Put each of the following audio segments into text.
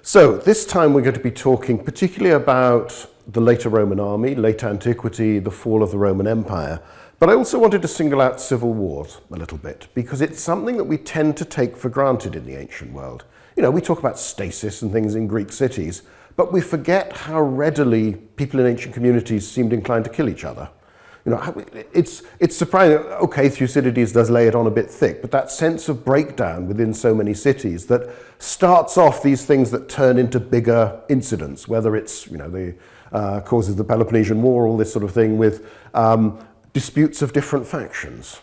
So this time we're going to be talking particularly about the later Roman army, late antiquity, the fall of the Roman Empire. But I also wanted to single out civil wars a little bit, because it's something that we tend to take for granted in the ancient world. You know, we talk about stasis and things in Greek cities, but we forget how readily people in ancient communities seemed inclined to kill each other. You know, it's surprising. Okay, Thucydides does lay it on a bit thick, but that sense of breakdown within so many cities that starts off these things that turn into bigger incidents, whether it's, you know, the causes of the Peloponnesian War, all this sort of thing, with disputes of different factions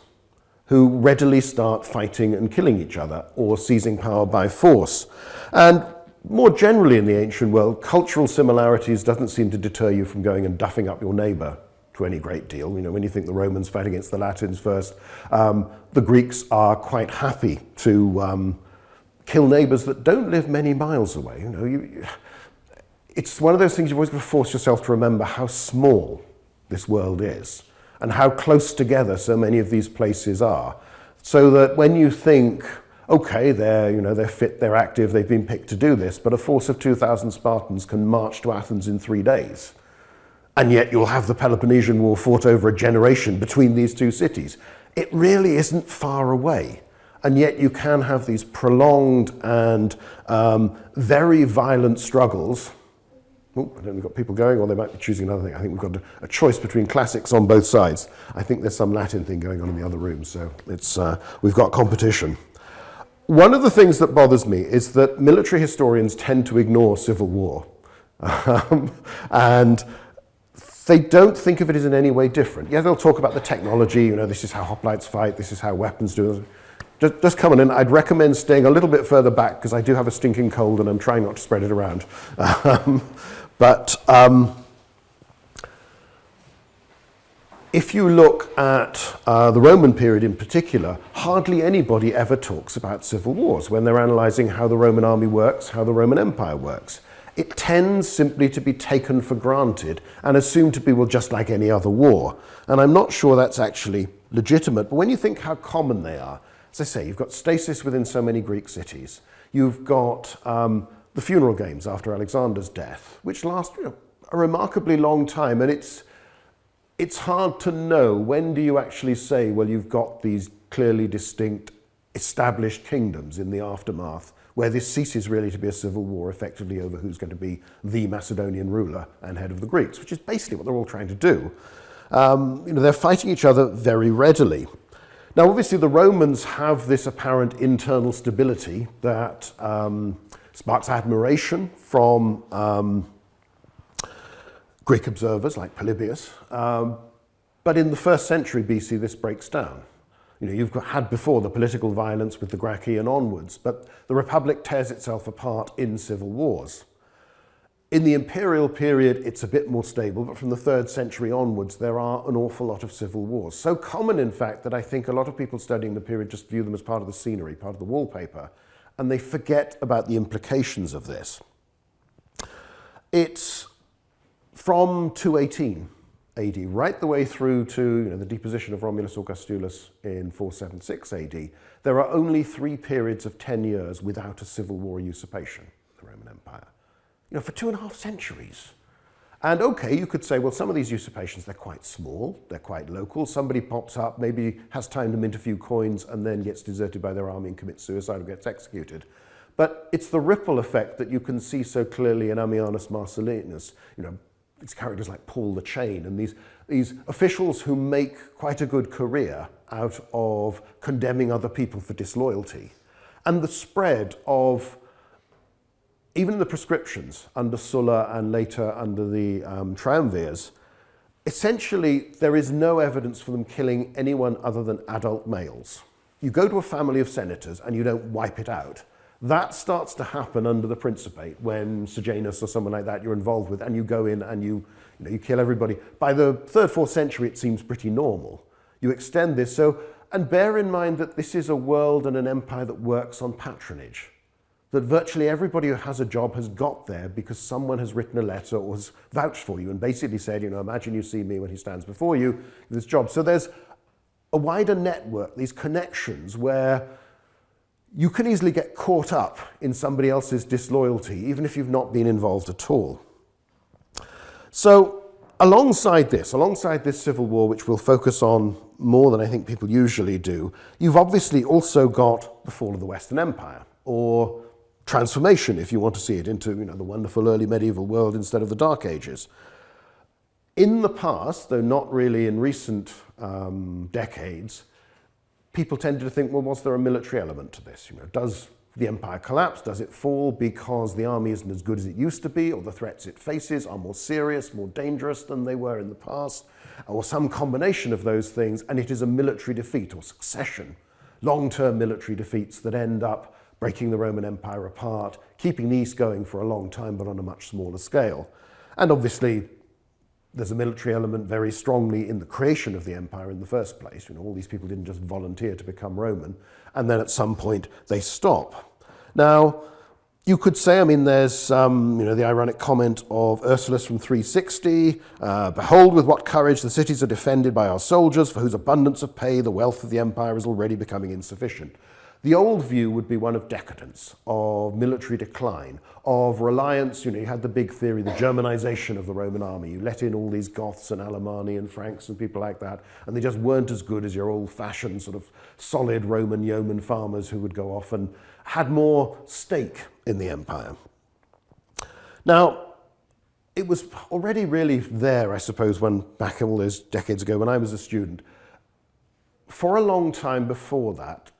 who readily start fighting and killing each other or seizing power by force. And more generally in the ancient world, cultural similarities doesn't seem to deter you from going and duffing up your neighbour to any great deal. You know, when you think the Romans fight against the Latins first, the Greeks are quite happy to kill neighbours that don't live many miles away. You know, it's one of those things you've always got to force yourself to remember how small this world is and how close together so many of these places are, so that when you think, okay, they're fit, they're active, they've been picked to do this, but a force of 2,000 Spartans can march to Athens in 3 days. And yet you'll have the Peloponnesian War fought over a generation between these two cities. It really isn't far away. And yet you can have these prolonged and very violent struggles. Oh, I don't know if we've got people going, or they might be choosing another thing. I think we've got a choice between classics on both sides. I think there's some Latin thing going on in the other room, so we've got competition. One of the things that bothers me is that military historians tend to ignore civil war. And they don't think of it as in any way different. Yeah, they'll talk about the technology, you know, this is how hoplites fight, this is how weapons do it. Just come on in. I'd recommend staying a little bit further back because I do have a stinking cold and I'm trying not to spread it around. If you look at the Roman period in particular, hardly anybody ever talks about civil wars when they're analysing how the Roman army works, how the Roman Empire works. It tends simply to be taken for granted and assumed to be, well, just like any other war. And I'm not sure that's actually legitimate. But when you think how common they are, as I say, you've got stasis within so many Greek cities. You've got the funeral games after Alexander's death, which last a remarkably long time. And it's hard to know, when do you actually say, well, you've got these clearly distinct established kingdoms in the aftermath, where this ceases really to be a civil war effectively over who's going to be the Macedonian ruler and head of the Greeks, which is basically what they're all trying to do. They're fighting each other very readily. Now, obviously, the Romans have this apparent internal stability that sparks admiration from Greek observers like Polybius. But in the 1st century BC, this breaks down. You know, you've had before the political violence with the Gracchi and onwards, but the Republic tears itself apart in civil wars. In the imperial period, it's a bit more stable, but from the 3rd century onwards, there are an awful lot of civil wars. So common, in fact, that I think a lot of people studying the period just view them as part of the scenery, part of the wallpaper, and they forget about the implications of this. It's from 218 AD, right the way through to the deposition of Romulus Augustulus in 476 AD, there are only 3 periods of 10 years without a civil war usurpation in the Roman Empire. You know, for 2.5 centuries. And okay, you could say, well, some of these usurpations, they're quite small, they're quite local. Somebody pops up, maybe has time to mint a few coins and then gets deserted by their army and commits suicide or gets executed. But it's the ripple effect that you can see so clearly in Ammianus Marcellinus, these characters like Paul the Chain and these officials who make quite a good career out of condemning other people for disloyalty. And the spread of, even the prescriptions under Sulla and later under the triumvirs, essentially there is no evidence for them killing anyone other than adult males. You go to a family of senators and you don't wipe it out. That starts to happen under the Principate when Sejanus or someone like that you're involved with, and you go in and you kill everybody. By the 3rd, 4th century, it seems pretty normal. You extend this, and bear in mind that this is a world and an empire that works on patronage. That virtually everybody who has a job has got there because someone has written a letter or has vouched for you and basically said, imagine you see me when he stands before you, this job. So there's a wider network, these connections where you can easily get caught up in somebody else's disloyalty, even if you've not been involved at all. So alongside this civil war, which we'll focus on more than I think people usually do, you've obviously also got the fall of the Western Empire, or transformation, if you want to see it, into the wonderful early medieval world instead of the Dark Ages. In the past, though not really in recent decades, people tended to think, well, was there a military element to this? Does the empire collapse? Does it fall because the army isn't as good as it used to be, or the threats it faces are more serious, more dangerous than they were in the past, or some combination of those things, and it is a military defeat or succession, long-term military defeats that end up breaking the Roman Empire apart, keeping the East going for a long time, but on a much smaller scale. And obviously, there's a military element very strongly in the creation of the empire in the first place. All these people didn't just volunteer to become Roman, and then at some point they stop. Now, you could say, there's the ironic comment of Ursulus from 360, behold with what courage the cities are defended by our soldiers, for whose abundance of pay the wealth of the empire is already becoming insufficient. The old view would be one of decadence, of military decline, of reliance. You had the big theory, the Germanization of the Roman army. You let in all these Goths and Alemanni and Franks and people like that, and they just weren't as good as your old-fashioned sort of solid Roman yeoman farmers who would go off and had more stake in the empire. Now, it was already really there, I suppose, back all those decades ago when I was a student. For a long time before that,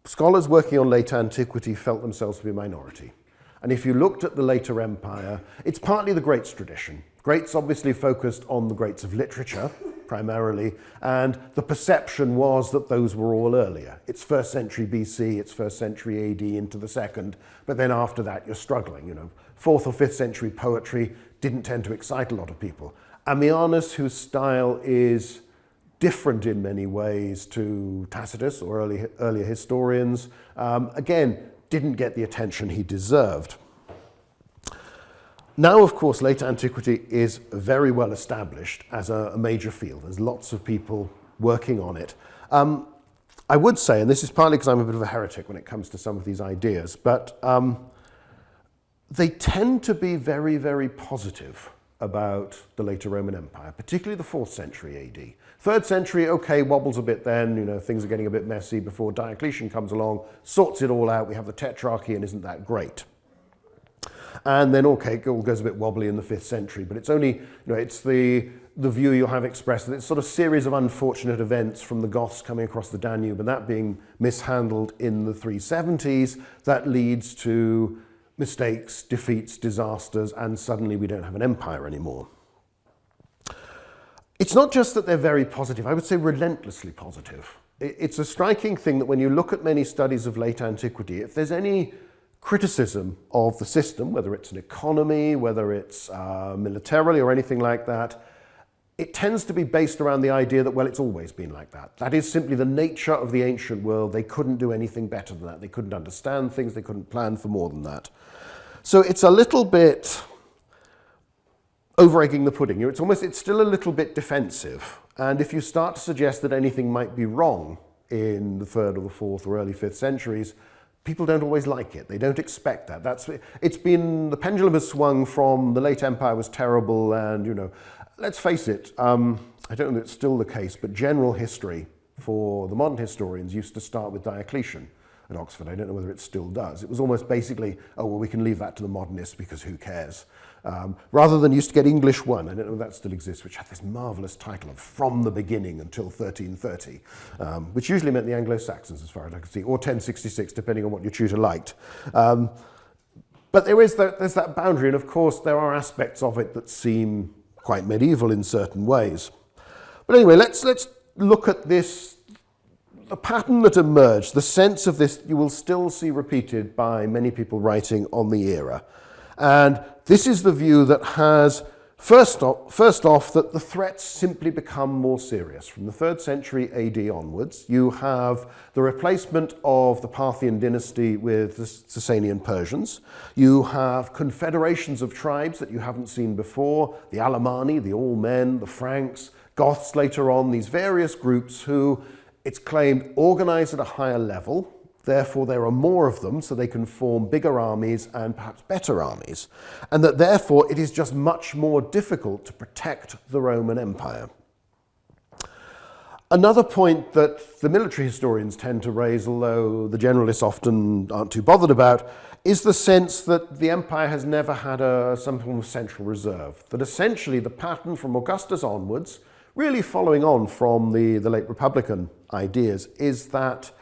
scholars working on late antiquity felt themselves to be a minority. And if you looked at the later empire, it's partly the Greats tradition. Greats obviously focused on the greats of literature, primarily, and the perception was that those were all earlier. It's 1st century BC, it's 1st century AD into the 2nd, but then after that you're struggling. 4th or 5th century poetry didn't tend to excite a lot of people. Ammianus, whose style is different in many ways to Tacitus or earlier historians, again, didn't get the attention he deserved. Now, of course, late antiquity is very well established as a major field. There's lots of people working on it. I would say, and this is partly because I'm a bit of a heretic when it comes to some of these ideas, but they tend to be very, very positive about the later Roman Empire, particularly the 4th century AD. 3rd century, okay, wobbles a bit then, things are getting a bit messy before Diocletian comes along, sorts it all out, we have the Tetrarchy, and isn't that great? And then, okay, it all goes a bit wobbly in the 5th century, but it's only, it's the view you'll have expressed that it's sort of series of unfortunate events from the Goths coming across the Danube and that being mishandled in the 370s that leads to mistakes, defeats, disasters, and suddenly we don't have an empire anymore. It's not just that they're very positive, I would say relentlessly positive. It's a striking thing that when you look at many studies of late antiquity, if there's any criticism of the system, whether it's an economy, whether it's militarily or anything like that, it tends to be based around the idea that, well, it's always been like that. That is simply the nature of the ancient world. They couldn't do anything better than that. They couldn't understand things. They couldn't plan for more than that. So it's a little bit over-egging the pudding. It's still a little bit defensive. And if you start to suggest that anything might be wrong in the 3rd or the 4th or early 5th centuries, people don't always like it. They don't expect that. The pendulum has swung from the late empire was terrible and, let's face it, I don't know if it's still the case, but general history for the modern historians used to start with Diocletian at Oxford. I don't know whether it still does. It was almost basically, oh, well, we can leave that to the modernists because who cares? Rather than used to get English 1, I don't know if that still exists, which had this marvellous title of From the Beginning until 1330, which usually meant the Anglo-Saxons as far as I could see, or 1066, depending on what your tutor liked. But there's that boundary, and of course there are aspects of it that seem quite medieval in certain ways. But anyway, let's look at this, the pattern that emerged, the sense of this you will still see repeated by many people writing on the era. And this is the view that has, first off, that the threats simply become more serious. From the 3rd century AD onwards, you have the replacement of the Parthian dynasty with the Sasanian Persians. You have confederations of tribes that you haven't seen before, the Alemanni, the All-Men, the Franks, Goths later on, these various groups who, it's claimed, organize at a higher level therefore there are more of them, so they can form bigger armies and perhaps better armies, and that therefore it is just much more difficult to protect the Roman Empire. Another point that the military historians tend to raise, although the generalists often aren't too bothered about, is the sense that the empire has never had some form of central reserve. That essentially the pattern from Augustus onwards, really following on from the late Republican ideas, is that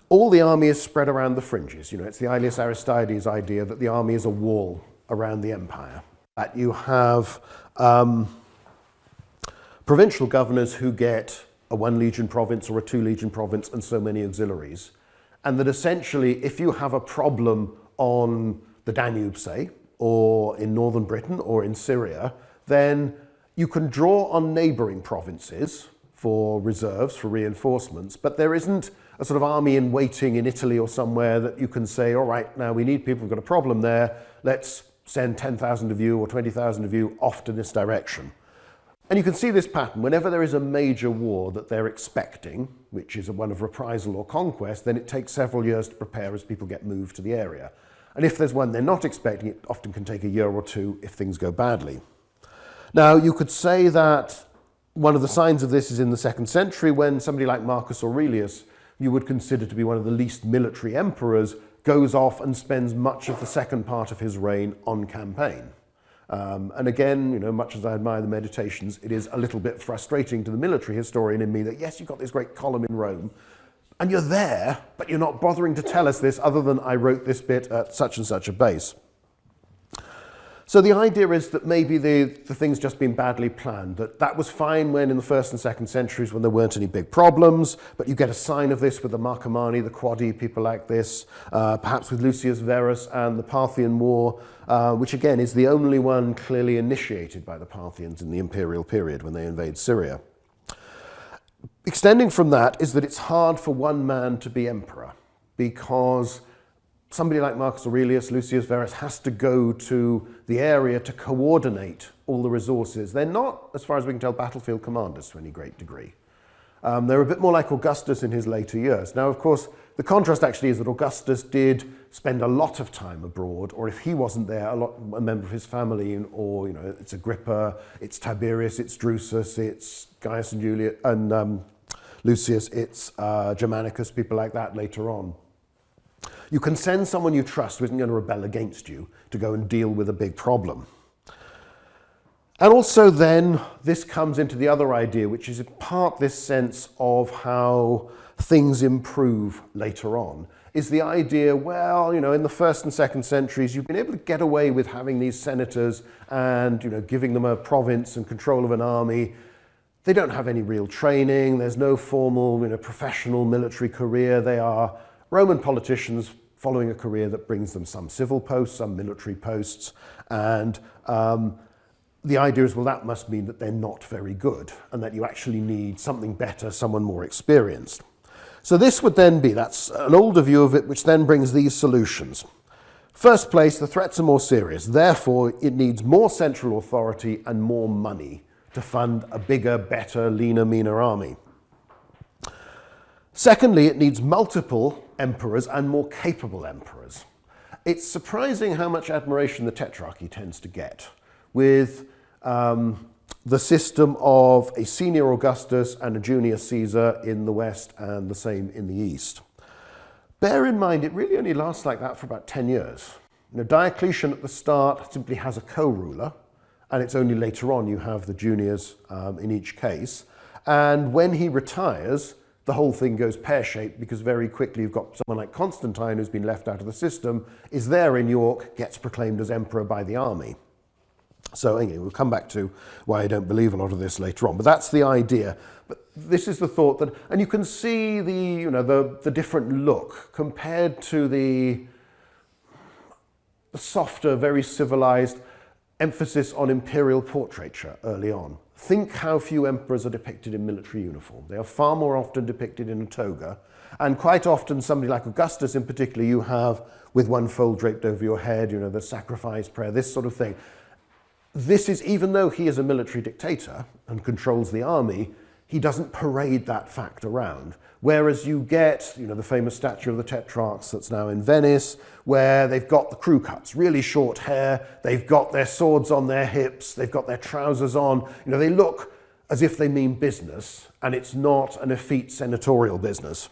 all the army is spread around the fringes. You know, it's the Aelius Aristides idea that the army is a wall around the empire. That you have provincial governors who get a 1 legion province or a 2 legion province and so many auxiliaries. And that essentially, if you have a problem on the Danube, say, or in northern Britain or in Syria, then you can draw on neighbouring provinces for reserves, for reinforcements, but there isn't a sort of army in waiting in Italy or somewhere that you can say, all right, now we need people, we've got a problem there, let's send 10,000 of you or 20,000 of you off to this direction. And you can see this pattern. Whenever there is a major war that they're expecting, which is one of reprisal or conquest, then it takes several years to prepare as people get moved to the area. And if there's one they're not expecting, it often can take a year or two if things go badly. Now, you could say that one of the signs of this is in the 2nd century when somebody like Marcus Aurelius, you would consider to be one of the least military emperors, goes off and spends much of the second part of his reign on campaign. And again, you know, much as I admire the Meditations, it is a little bit frustrating to the military historian in me that, yes, you've got this great column in Rome, and you're there, but you're not bothering to tell us this other than I wrote this bit at such and such a base. So the idea is that maybe the thing's just been badly planned, that was fine when in the 1st and 2nd centuries when there weren't any big problems, but you get a sign of this with the Marcomanni, the Quadi, people like this, perhaps with Lucius Verus and the Parthian War, which again is the only one clearly initiated by the Parthians in the imperial period when they invade Syria. Extending from that is that it's hard for one man to be emperor because somebody like Marcus Aurelius, Lucius Verus, has to go to the area to coordinate all the resources. They're not, as far as we can tell, battlefield commanders to any great degree. They're a bit more like Augustus in his later years. Now, of course, the contrast actually is that Augustus did spend a lot of time abroad, or if he wasn't there, a member of his family, or, you know, it's Agrippa, it's Tiberius, it's Drusus, it's Gaius and Julius, and Lucius, it's Germanicus, people like that later on. You can send someone you trust who isn't going to rebel against you to go and deal with a big problem. And also then, this comes into the other idea, which is in part this sense of how things improve later on, is the idea, well, you know, in the 1st and 2nd centuries, you've been able to get away with having these senators and, you know, giving them a province and control of an army. They don't have any real training. There's no formal, you know, professional military career. They are Roman politicians following a career that brings them some civil posts, some military posts, and the idea is, well, that must mean that they're not very good and that you actually need something better, someone more experienced. So this would then be, that's an older view of it, which then brings these solutions. First place, the threats are more serious. Therefore, it needs more central authority and more money to fund a bigger, better, leaner, meaner army. Secondly, it needs multiple emperors and more capable emperors. It's surprising how much admiration the Tetrarchy tends to get, with the system of a senior Augustus and a junior Caesar in the west and the same in the east. Bear in mind, it really only lasts like that for about 10 years. You know, Diocletian at the start simply has a co-ruler, and it's only later on you have the juniors in each case. And when he retires, the whole thing goes pear-shaped because very quickly you've got someone like Constantine, who's been left out of the system, is there in York, gets proclaimed as emperor by the army. So anyway, we'll come back to why I don't believe a lot of this later on, but that's the idea. But this is the thought that, and you can see the different look compared to the softer, very civilized emphasis on imperial portraiture early on. Think how few emperors are depicted in military uniform. They are far more often depicted in a toga, and quite often somebody like Augustus in particular, you have with one fold draped over your head, you know, the sacrifice prayer, this sort of thing. This is, even though he is a military dictator and controls the army, he doesn't parade that fact around. Whereas you get, the famous statue of the Tetrarchs that's now in Venice, where they've got the crew cuts, really short hair, they've got their swords on their hips, they've got their trousers on, they look as if they mean business, and it's not an effete senatorial business.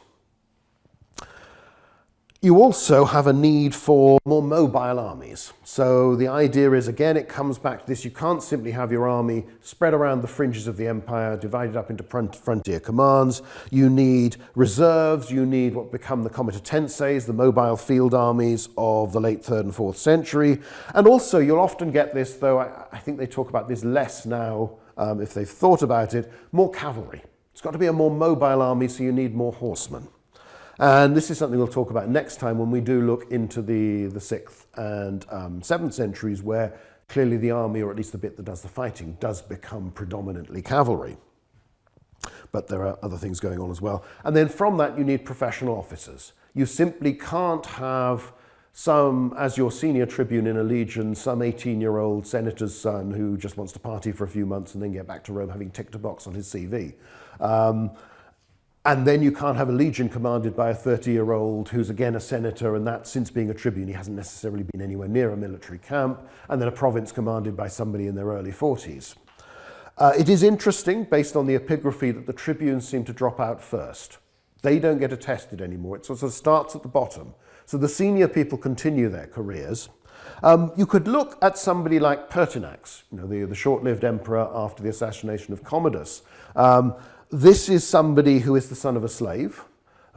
You also have a need for more mobile armies. So the idea is, again, it comes back to this, you can't simply have your army spread around the fringes of the empire, divided up into frontier commands. You need reserves, you need what become the comitatenses, the mobile field armies of the late 3rd and 4th century. And also you'll often get this, though I think they talk about this less now, if they've thought about it, more cavalry. It's got to be a more mobile army, so you need more horsemen. And this is something we'll talk about next time when we do look into the 6th and 7th centuries, where clearly the army, or at least the bit that does the fighting, does become predominantly cavalry. But there are other things going on as well. And then from that, you need professional officers. You simply can't have as your senior tribune in a legion, some 18-year-old senator's son who just wants to party for a few months and then get back to Rome having ticked a box on his CV. And then you can't have a legion commanded by a 30-year-old who's again a senator, and that since being a tribune, he hasn't necessarily been anywhere near a military camp, and then a province commanded by somebody in their early 40s. It is interesting, based on the epigraphy, that the tribunes seem to drop out first. They don't get attested anymore. It sort of starts at the bottom. So the senior people continue their careers. You could look at somebody like Pertinax, the short-lived emperor after the assassination of Commodus. This is somebody who is the son of a slave,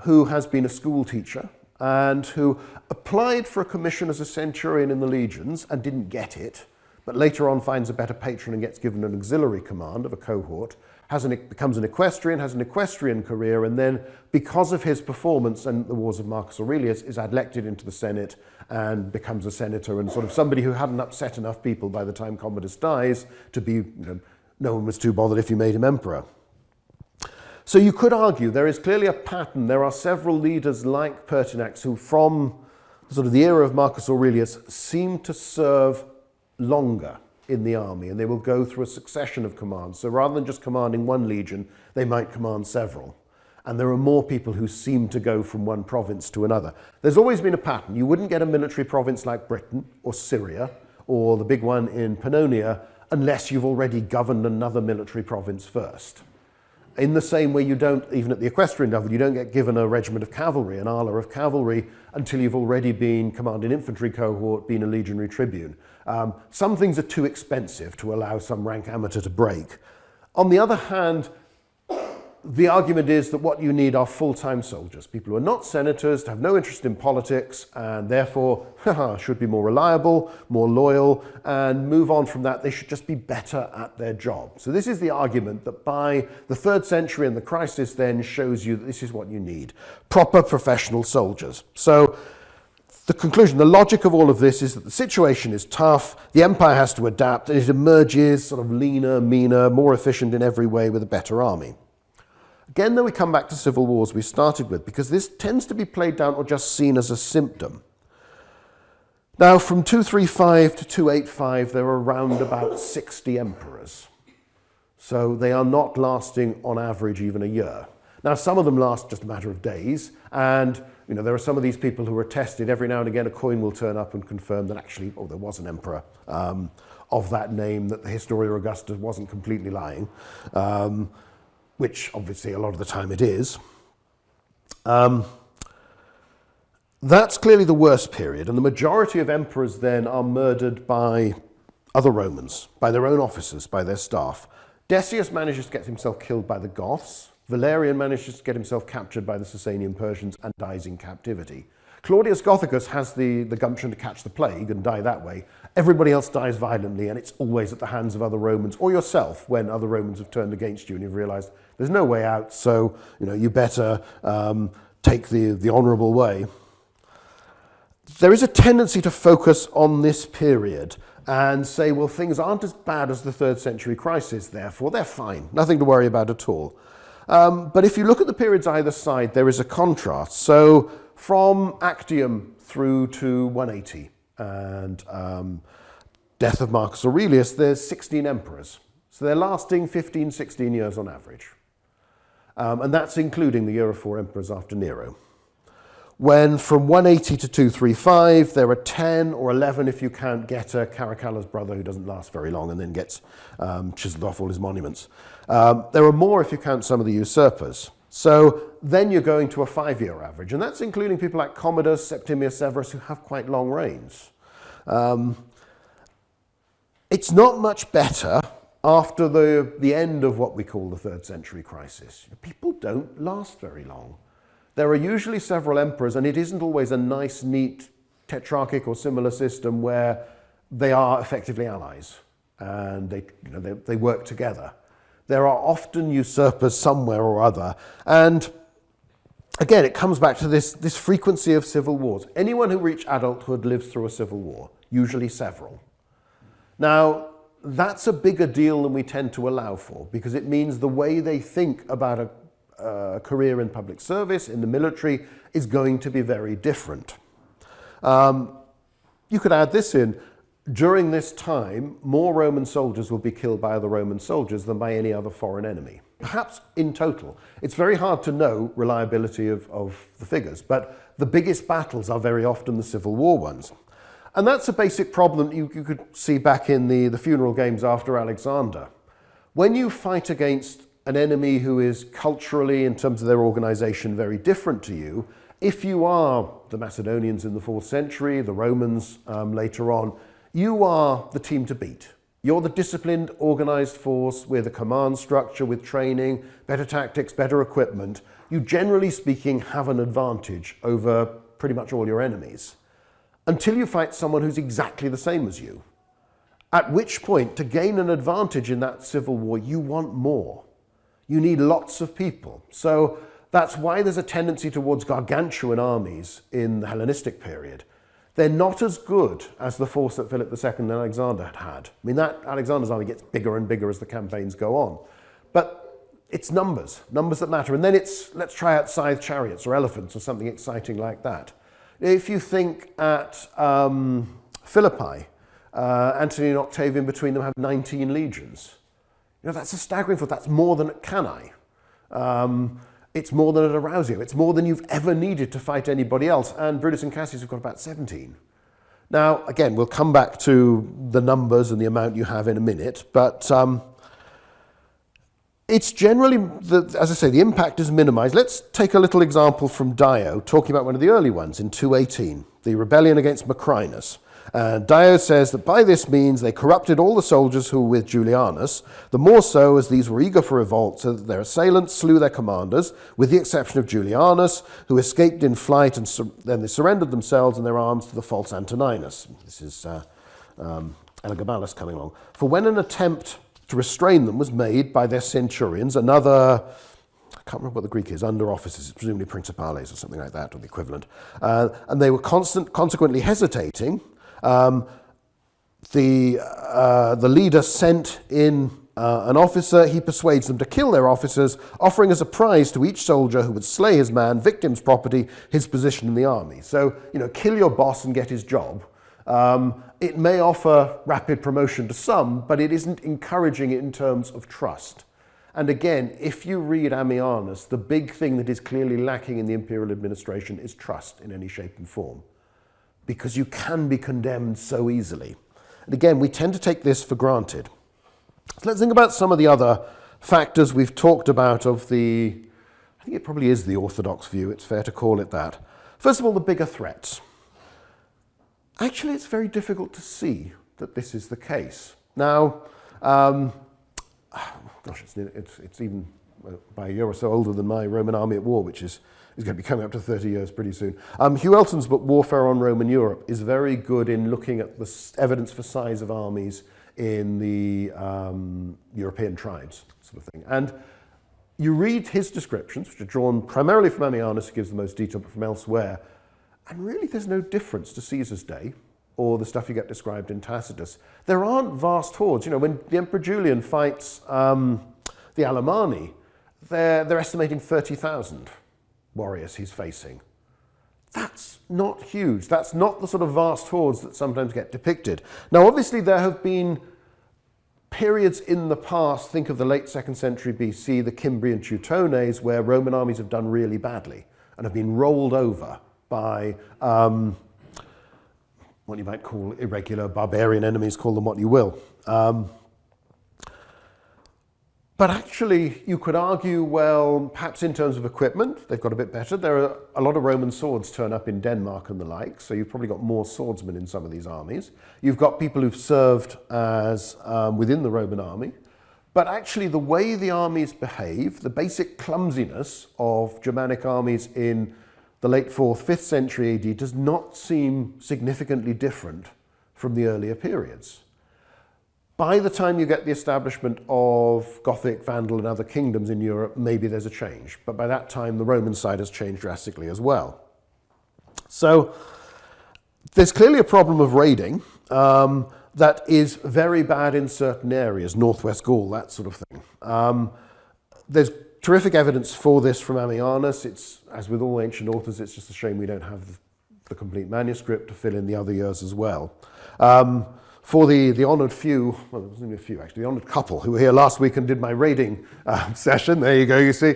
who has been a school teacher, and who applied for a commission as a centurion in the legions and didn't get it, but later on finds a better patron and gets given an auxiliary command of a cohort, becomes an equestrian, has an equestrian career, and then, because of his performance and the wars of Marcus Aurelius, is elected into the Senate and becomes a senator, and sort of somebody who hadn't upset enough people by the time Commodus dies to be, no one was too bothered if you made him emperor. So you could argue there is clearly a pattern. There are several leaders like Pertinax who, from sort of the era of Marcus Aurelius, seem to serve longer in the army, and they will go through a succession of commands. So rather than just commanding one legion, they might command several. And there are more people who seem to go from one province to another. There's always been a pattern. You wouldn't get a military province like Britain or Syria or the big one in Pannonia unless you've already governed another military province first. In the same way you don't, even at the equestrian level, you don't get given a regiment of cavalry, an ala of cavalry, until you've already been commanding infantry cohort, been a legionary tribune. Some things are too expensive to allow some rank amateur to break. On the other hand, the argument is that what you need are full-time soldiers, people who are not senators, have no interest in politics, and therefore should be more reliable, more loyal, and move on from that. They should just be better at their job. So this is the argument that by the 3rd century, and the crisis then shows you that this is what you need: proper professional soldiers. So the conclusion, the logic of all of this is that the situation is tough, the empire has to adapt, and it emerges sort of leaner, meaner, more efficient in every way with a better army. Again, though, we come back to civil wars we started with, because this tends to be played down or just seen as a symptom. Now, from 235 to 285, there are around about 60 emperors. So they are not lasting, on average, even a year. Now, some of them last just a matter of days, and there are some of these people who are tested. Every now and again, a coin will turn up and confirm that actually, there was an emperor of that name, that the Historia Augusta wasn't completely lying. Which obviously a lot of the time it is. That's clearly the worst period, and the majority of emperors then are murdered by other Romans, by their own officers, by their staff. Decius manages to get himself killed by the Goths. Valerian manages to get himself captured by the Sasanian Persians and dies in captivity. Claudius Gothicus has the gumption to catch the plague and die that way. Everybody else dies violently, and it's always at the hands of other Romans, or yourself, when other Romans have turned against you and you've realized there's no way out, so you better take the honorable way. There is a tendency to focus on this period and say, well, things aren't as bad as the 3rd century crisis, therefore they're fine, nothing to worry about at all. But if you look at the periods either side, there is a contrast. So from Actium through to 180 and death of Marcus Aurelius, there's 16 emperors. So they're lasting 15, 16 years on average. and that's including the year of 4 emperors after Nero. When from 180 to 235, there are 10 or 11 if you count Geta, Caracalla's brother, who doesn't last very long and then gets chiseled off all his monuments. There are more if you count some of the usurpers. So then you're going to a 5-year average, and that's including people like Commodus, Septimius Severus, who have quite long reigns. It's not much better after the end of what we call the 3rd century crisis. People don't last very long. There are usually several emperors, and it isn't always a nice, neat, tetrarchic or similar system where they are effectively allies and they work together. There are often usurpers somewhere or other, and again, it comes back to this frequency of civil wars. Anyone who reaches adulthood lives through a civil war, usually several. Now, that's a bigger deal than we tend to allow for, because it means the way they think about a career in public service, in the military, is going to be very different. You could add this in. During this time, more Roman soldiers will be killed by other Roman soldiers than by any other foreign enemy. Perhaps in total. It's very hard to know reliability of the figures, but the biggest battles are very often the Civil War ones. And that's a basic problem you could see back in the funeral games after Alexander. When you fight against an enemy who is culturally, in terms of their organization, very different to you, if you are the Macedonians in the 4th century, the Romans later on, you are the team to beat. You're the disciplined, organized force with a command structure, with training, better tactics, better equipment. You, generally speaking, have an advantage over pretty much all your enemies, until you fight someone who's exactly the same as you. At which point, to gain an advantage in that civil war, you want more. You need lots of people. So that's why there's a tendency towards gargantuan armies in the Hellenistic period. They're not as good as the force that Philip II and Alexander had. I mean, that Alexander's army gets bigger and bigger as the campaigns go on. But it's numbers that matter. And then let's try out scythe chariots or elephants or something exciting like that. If you think at Philippi, Antony and Octavian between them have 19 legions. That's a staggering force. That's more than at Cannae. It's more than at Arausio. It's more than you've ever needed to fight anybody else. And Brutus and Cassius have got about 17. Now, again, we'll come back to the numbers and the amount you have in a minute, but it's generally, as I say, the impact is minimized. Let's take a little example from Dio, talking about one of the early ones in 218, the rebellion against Macrinus. Dio says that by this means they corrupted all the soldiers who were with Julianus, the more so as these were eager for revolt, so that their assailants slew their commanders, with the exception of Julianus, who escaped in flight, and then they surrendered themselves and their arms to the false Antoninus. This is Elagabalus coming along. For when an attempt to restrain them was made by their centurions, another, I can't remember what the Greek is, under officers, presumably principales or something like that, or the equivalent, and they were consequently hesitating. The leader sent in an officer. He persuades them to kill their officers, offering as a prize to each soldier who would slay his man, victim's property, his position in the army. So, kill your boss and get his job. It may offer rapid promotion to some, but it isn't encouraging it in terms of trust. And again, if you read Ammianus, the big thing that is clearly lacking in the imperial administration is trust in any shape and form, because you can be condemned so easily. And again, we tend to take this for granted. So let's think about some of the other factors we've talked about of I think it probably is the orthodox view, it's fair to call it that. First of all, the bigger threats. Actually, it's very difficult to see that this is the case. Now, it's even by a year or so older than my Roman army at war, which is going to be coming up to 30 years pretty soon. Hugh Elton's book, Warfare on Roman Europe, is very good in looking at the evidence for size of armies in the European tribes, sort of thing. And you read his descriptions, which are drawn primarily from Ammianus, who gives the most detail, but from elsewhere, and really there's no difference to Caesar's day or the stuff you get described in Tacitus. There aren't vast hordes. When the Emperor Julian fights the Alemanni, they're estimating 30,000 warriors he's facing. That's not huge. That's not the sort of vast hordes that sometimes get depicted. Now, obviously, there have been periods in the past, think of the late 2nd century BC, the Cimbrian Teutones, where Roman armies have done really badly and have been rolled over by what you might call irregular barbarian enemies, call them what you will. But actually, you could argue, well, perhaps in terms of equipment, they've got a bit better. There are a lot of Roman swords turn up in Denmark and the like, so you've probably got more swordsmen in some of these armies. You've got people who've served as within the Roman army. But actually, the way the armies behave, the basic clumsiness of Germanic armies in the late 4th, 5th century AD does not seem significantly different from the earlier periods. By the time you get the establishment of Gothic, Vandal and other kingdoms in Europe, maybe there's a change. But by that time, the Roman side has changed drastically as well. So there's clearly a problem of raiding that is very bad in certain areas, northwest Gaul, that sort of thing. There's terrific evidence for this from Ammianus. It's, as with all ancient authors, it's just a shame we don't have the complete manuscript to fill in the other years as well. For the honoured few, well, there wasn't even a few actually, the honoured couple who were here last week and did my raiding session, there you go, you see.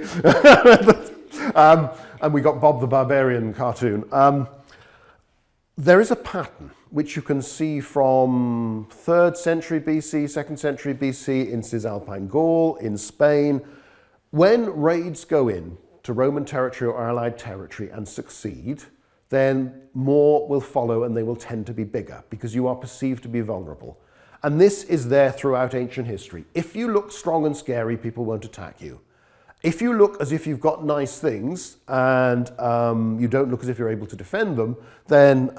And we got Bob the Barbarian cartoon. There is a pattern which you can see from 3rd century BC, 2nd century BC in Cisalpine Gaul, in Spain. When raids go in to Roman territory or Allied territory and succeed, then more will follow and they will tend to be bigger because you are perceived to be vulnerable. And this is there throughout ancient history. If you look strong and scary, people won't attack you. If you look as if you've got nice things and you don't look as if you're able to defend them, then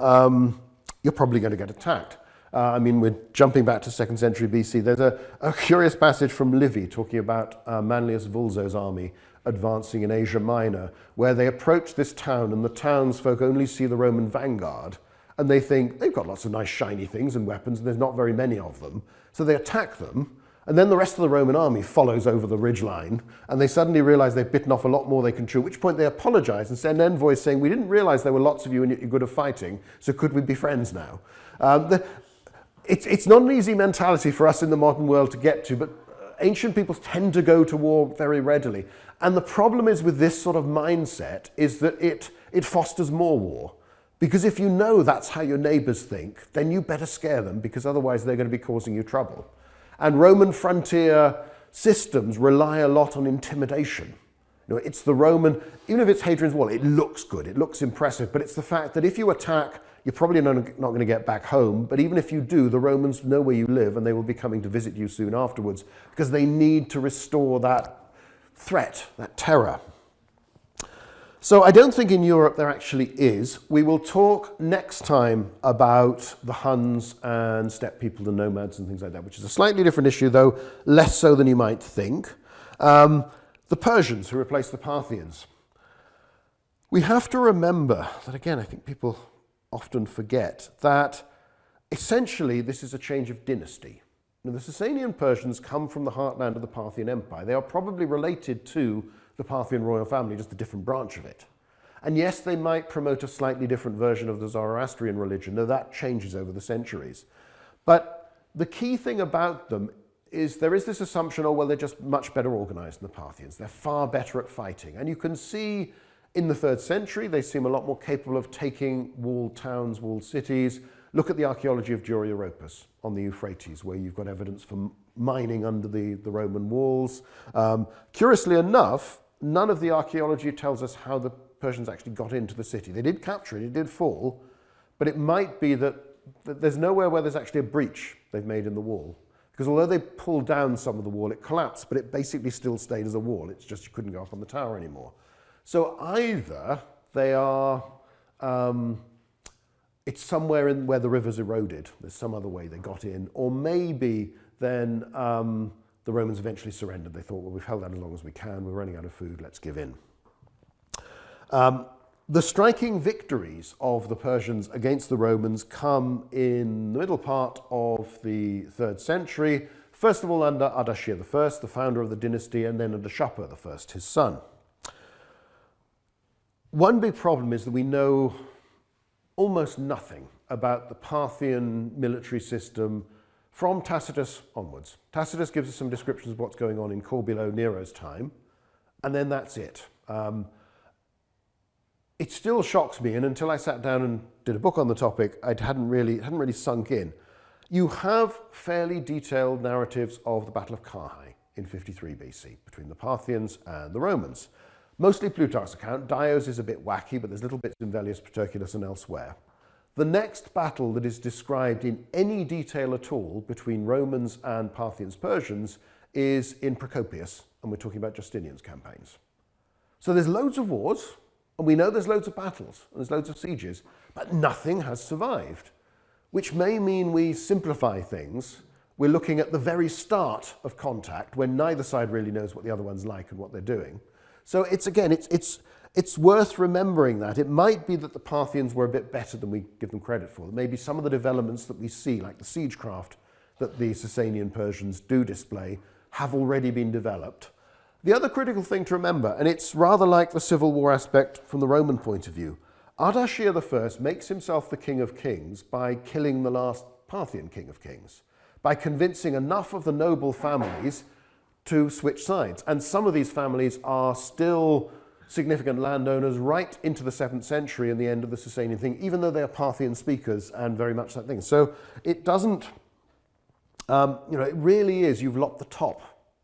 you're probably going to get attacked. I mean, we're jumping back to 2nd century BC. There's a curious passage from Livy talking about Manlius Vulso's army advancing in Asia Minor, where they approach this town and the townsfolk only see the Roman vanguard and they think they've got lots of nice shiny things and weapons and there's not very many of them. So they attack them and then the rest of the Roman army follows over the ridgeline and they suddenly realize they've bitten off a lot more they can chew, at which point they apologize and send envoys saying, we didn't realize there were lots of you and you're good at fighting, so could we be friends now? It's not an easy mentality for us in the modern world to get to, but ancient peoples tend to go to war very readily. And the problem is with this sort of mindset is that it fosters more war. Because if you know that's how your neighbors think, then you better scare them because otherwise they're going to be causing you trouble. And Roman frontier systems rely a lot on intimidation. You know, it's the Roman, even if it's Hadrian's Wall, it looks good, it looks impressive, but it's the fact that if you attack, you're probably not going to get back home, but even if you do, the Romans know where you live and they will be coming to visit you soon afterwards because they need to restore that threat, that terror. So I don't think in Europe there actually is. We will talk next time about the Huns and steppe people, the nomads and things like that, which is a slightly different issue, though less so than you might think. The Persians who replaced the Parthians. We have to remember that, again, I think people often forget that essentially this is a change of dynasty. Now, the Sasanian Persians come from the heartland of the Parthian Empire. They are probably related to the Parthian royal family, just a different branch of it. And yes, they might promote a slightly different version of the Zoroastrian religion, though that changes over the centuries. But the key thing about them is there is this assumption, oh, well, they're just much better organized than the Parthians. They're far better at fighting. And you can see in the 3rd century, they seem a lot more capable of taking walled towns, walled cities. Look at the archaeology of Dura Europos on the Euphrates, where you've got evidence for mining under the Roman walls. Curiously enough, none of the archaeology tells us how the Persians actually got into the city. They did capture it, it did fall, but it might be that there's nowhere where there's actually a breach they've made in the wall. Because although they pulled down some of the wall, it collapsed, but it basically still stayed as a wall. It's just you couldn't go up on the tower anymore. So either they are, it's somewhere in where the river's eroded. There's some other way they got in. Or maybe then the Romans eventually surrendered. They thought, well, we've held out as long as we can. We're running out of food. Let's give in. The striking victories of the Persians against the Romans come in the middle part of the 3rd century. First of all, under Ardashir I, the founder of the dynasty, and then under Shapur I, his son. One big problem is that we know almost nothing about the Parthian military system from Tacitus onwards. Tacitus gives us some descriptions of what's going on in Corbulo, Nero's time, and then that's it. It still shocks me, and until I sat down and did a book on the topic, it hadn't really sunk in. You have fairly detailed narratives of the Battle of Carrhae in 53 BC between the Parthians and the Romans. Mostly Plutarch's account. Dio's is a bit wacky, but there's little bits in Velleius Paterculus and elsewhere. The next battle that is described in any detail at all between Romans and Parthians, Persians, is in Procopius, and we're talking about Justinian's campaigns. So there's loads of wars, and we know there's loads of battles, and there's loads of sieges, but nothing has survived, which may mean we simplify things. We're looking at the very start of contact when neither side really knows what the other one's like and what they're doing. So it's worth remembering that. It might be that the Parthians were a bit better than we give them credit for. Maybe some of the developments that we see, like the siegecraft that the Sasanian Persians do display, have already been developed. The other critical thing to remember, and it's rather like the civil war aspect from the Roman point of view, Ardashir I makes himself the king of kings by killing the last Parthian king of kings, by convincing enough of the noble families to switch sides. And some of these families are still significant landowners right into the 7th century and the end of the Sasanian thing, even though they're Parthian speakers and very much that thing. So it doesn't, it really is, you've lopped the top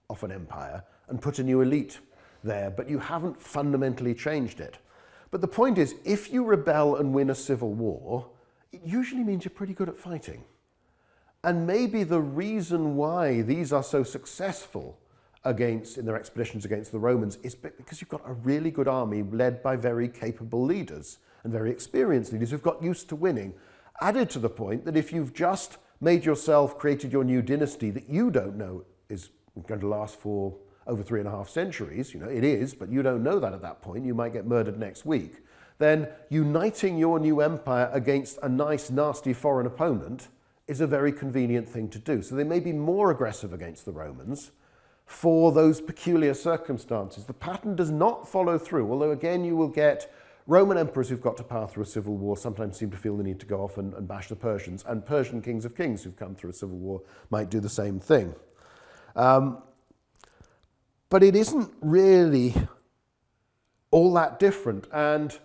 off an empire and put a new elite there, but you haven't fundamentally changed it. But the point is, if you rebel and win a civil war, it usually means you're pretty good at fighting. And maybe the reason why these are so successful in their expeditions against the Romans is because you've got a really good army led by very capable leaders and very experienced leaders who've got used to winning. Added to the point that if you've just created your new dynasty that you don't know is going to last for over 3.5 centuries, it is, but you don't know that at that point, you might get murdered next week, then uniting your new empire against a nice, nasty foreign opponent is a very convenient thing to do. So they may be more aggressive against the Romans for those peculiar circumstances. The pattern does not follow through, although again you will get Roman emperors who've got to power through a civil war sometimes seem to feel the need to go off and bash the Persians, and Persian kings of kings who've come through a civil war might do the same thing. But it isn't really all that different. And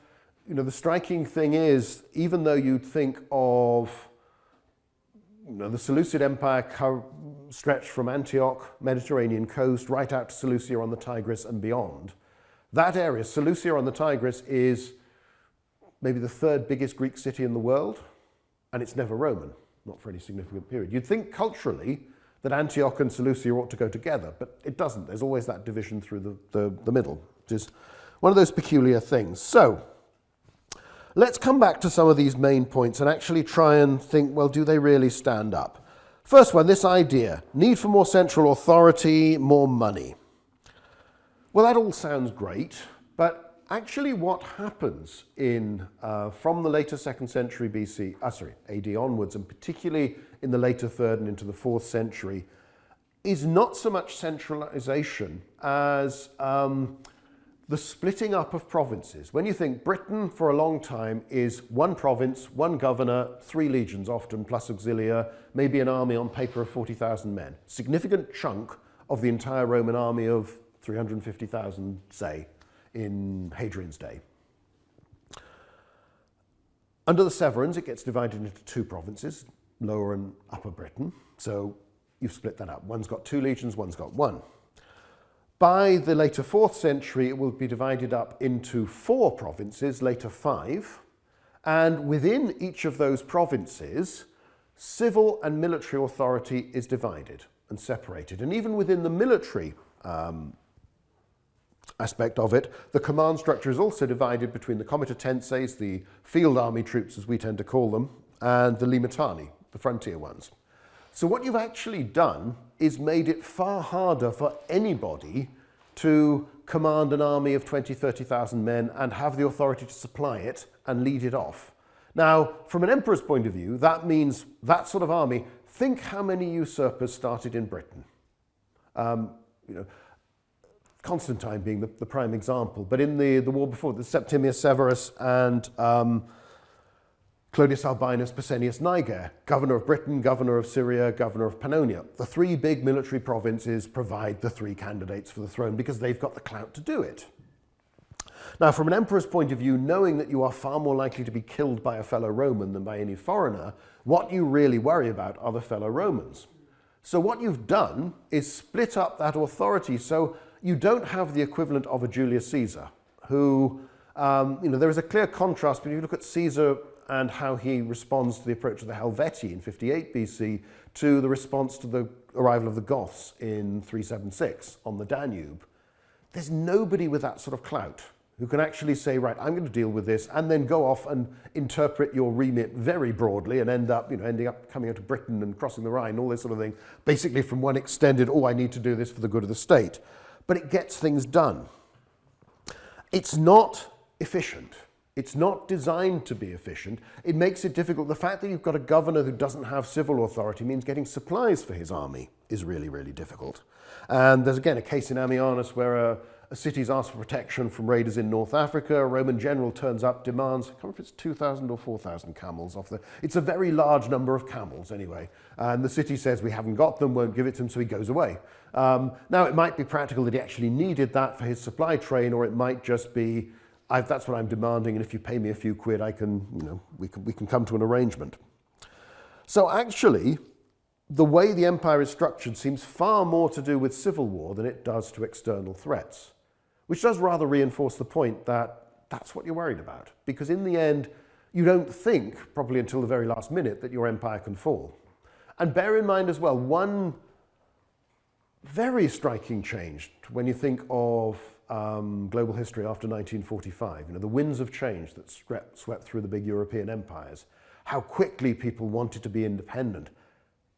the striking thing is, even though you'd think of the Seleucid Empire stretched from Antioch, Mediterranean coast, right out to Seleucia on the Tigris and beyond, that area, Seleucia on the Tigris, is maybe the 3rd biggest Greek city in the world, and it's never Roman, not for any significant period. You'd think culturally that Antioch and Seleucia ought to go together, but it doesn't. There's always that division through the middle, which is one of those peculiar things. So let's come back to some of these main points and actually try and think, well, do they really stand up? First one, this idea, need for more central authority, more money. Well, that all sounds great, but actually what happens from the later 2nd century AD onwards, and particularly in the later 3rd and into the 4th century, is not so much centralization as the splitting up of provinces. When you think Britain for a long time is one province, one governor, 3 legions often, plus auxilia, maybe an army on paper of 40,000 men. Significant chunk of the entire Roman army of 350,000, say, in Hadrian's day. Under the Severans, it gets divided into 2 provinces, Lower and Upper Britain. So you've split that up. One's got 2 legions, one's got 1. By the later 4th century, it will be divided up into 4 provinces, later 5. And within each of those provinces, civil and military authority is divided and separated. And even within the military aspect of it, the command structure is also divided between the comitatenses, the field army troops as we tend to call them, and the limitani, the frontier ones. So what you've actually done is made it far harder for anybody to command an army of 20, 30,000 men and have the authority to supply it and lead it off. Now, from an emperor's point of view, that means that sort of army, think how many usurpers started in Britain. Constantine being the prime example, but in the war before, the Septimius Severus and Clodius Albinus Pescennius Niger, governor of Britain, governor of Syria, governor of Pannonia. The three big military provinces provide the three candidates for the throne because they've got the clout to do it. Now, from an emperor's point of view, knowing that you are far more likely to be killed by a fellow Roman than by any foreigner, what you really worry about are the fellow Romans. So what you've done is split up that authority so you don't have the equivalent of a Julius Caesar, who, there is a clear contrast when you look at Caesar and how he responds to the approach of the Helvetii in 58 BC to the response to the arrival of the Goths in 376 on the Danube. There's nobody with that sort of clout who can actually say, right, I'm going to deal with this, and then go off and interpret your remit very broadly and ending up coming into Britain and crossing the Rhine, all this sort of thing, basically from one extended, oh, I need to do this for the good of the state. But it gets things done. It's not efficient. It's not designed to be efficient. It makes it difficult. The fact that you've got a governor who doesn't have civil authority means getting supplies for his army is really, really difficult. And there's, again, a case in Ammianus where a city's asked for protection from raiders in North Africa. A Roman general turns up, demands, I can't remember if it's 2,000 or 4,000 camels off the... It's a very large number of camels, anyway. And the city says, we haven't got them, won't give it to him, so he goes away. Now, it might be practical that he actually needed that for his supply train, or it might just be, that's what I'm demanding, and if you pay me a few quid, I can, we can come to an arrangement. So actually, the way the empire is structured seems far more to do with civil war than it does to external threats, which does rather reinforce the point that that's what you're worried about. Because in the end, you don't think, probably until the very last minute, that your empire can fall. And bear in mind as well, one very striking change when you think of global history after 1945, the winds of change that swept through the big European empires, how quickly people wanted to be independent.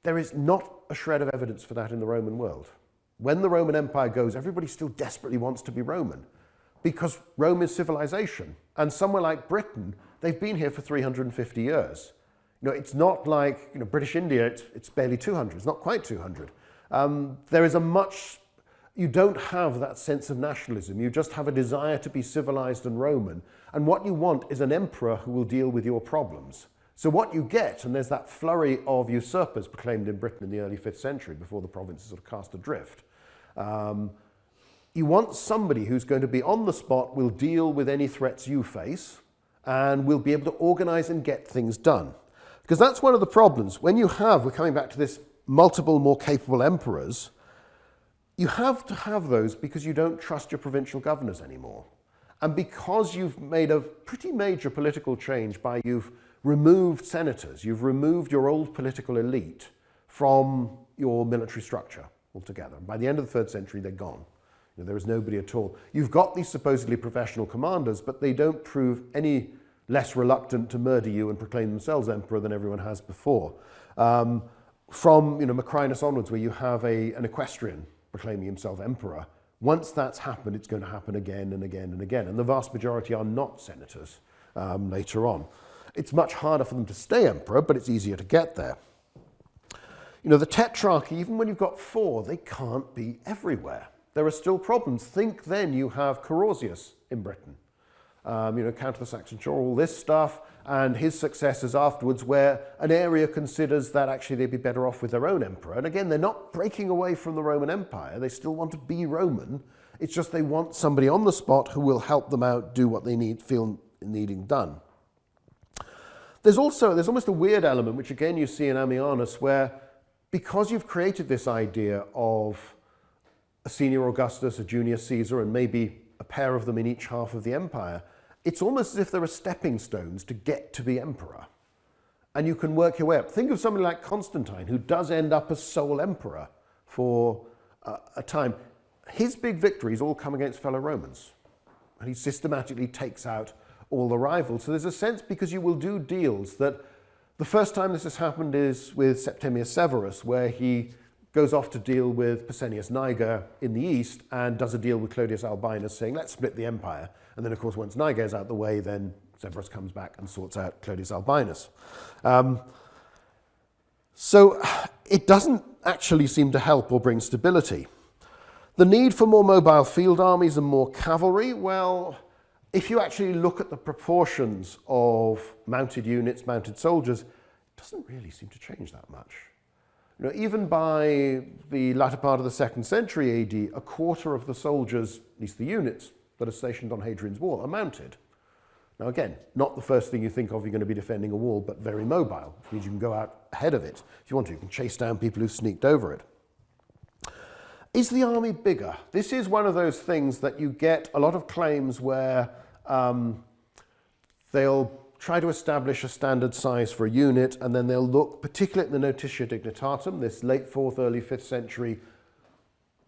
There is not a shred of evidence for that in the Roman world. When the Roman Empire goes, everybody still desperately wants to be Roman because Rome is civilization. And somewhere like Britain, they've been here for 350 years. It's not like British India, it's barely 200, it's not quite 200. There is you don't have that sense of nationalism. You just have a desire to be civilized and Roman. And what you want is an emperor who will deal with your problems. So what you get, and there's that flurry of usurpers proclaimed in Britain in the early 5th century before the provinces sort of cast adrift. You want somebody who's going to be on the spot, will deal with any threats you face, and will be able to organize and get things done. Because that's one of the problems. When we're coming back to this multiple, more capable emperors, you have to have those because you don't trust your provincial governors anymore. And because you've made a pretty major political change by you've removed senators, you've removed your old political elite from your military structure altogether. By the end of the 3rd century, they're gone. There is nobody at all. You've got these supposedly professional commanders, but they don't prove any less reluctant to murder you and proclaim themselves emperor than everyone has before. From Macrinus onwards, where you have an equestrian proclaiming himself emperor, once that's happened, it's going to happen again and again and again. And the vast majority are not senators later on. It's much harder for them to stay emperor, but it's easier to get there. The tetrarchy, even when you've got 4, they can't be everywhere. There are still problems. Think then you have Carausius in Britain, Count of the Saxon Shore, all this stuff, and his successors afterwards, where an area considers that actually they'd be better off with their own emperor. And again, they're not breaking away from the Roman Empire. They still want to be Roman. It's just they want somebody on the spot who will help them out, do what they feel needing done. There's almost a weird element, which again you see in Ammianus, where because you've created this idea of a senior Augustus, a junior Caesar, and maybe a pair of them in each half of the empire, it's almost as if there are stepping stones to get to be emperor. And you can work your way up. Think of somebody like Constantine, who does end up as sole emperor for a time. His big victories all come against fellow Romans. And he systematically takes out all the rivals. So there's a sense, because you will do deals, that the first time this has happened is with Septimius Severus, where he goes off to deal with Pescennius Niger in the east and does a deal with Clodius Albinus saying, let's split the empire. And then, of course, once Niger's out the way, then Severus comes back and sorts out Clodius Albinus. So it doesn't actually seem to help or bring stability. The need for more mobile field armies and more cavalry, well, if you actually look at the proportions of mounted units, mounted soldiers, it doesn't really seem to change that much. You know, even by the latter part of the 2nd century AD, a quarter of the soldiers, at least the units that are stationed on Hadrian's Wall, are mounted. Now again, not the first thing you think of, you're going to be defending a wall, but very mobile, which means you can go out ahead of it. If you want to, you can chase down people who've sneaked over it. Is the army bigger? This is one of those things that you get a lot of claims where they'll try to establish a standard size for a unit, and then they'll look, particularly at the Notitia Dignitatum, this late 4th, early 5th century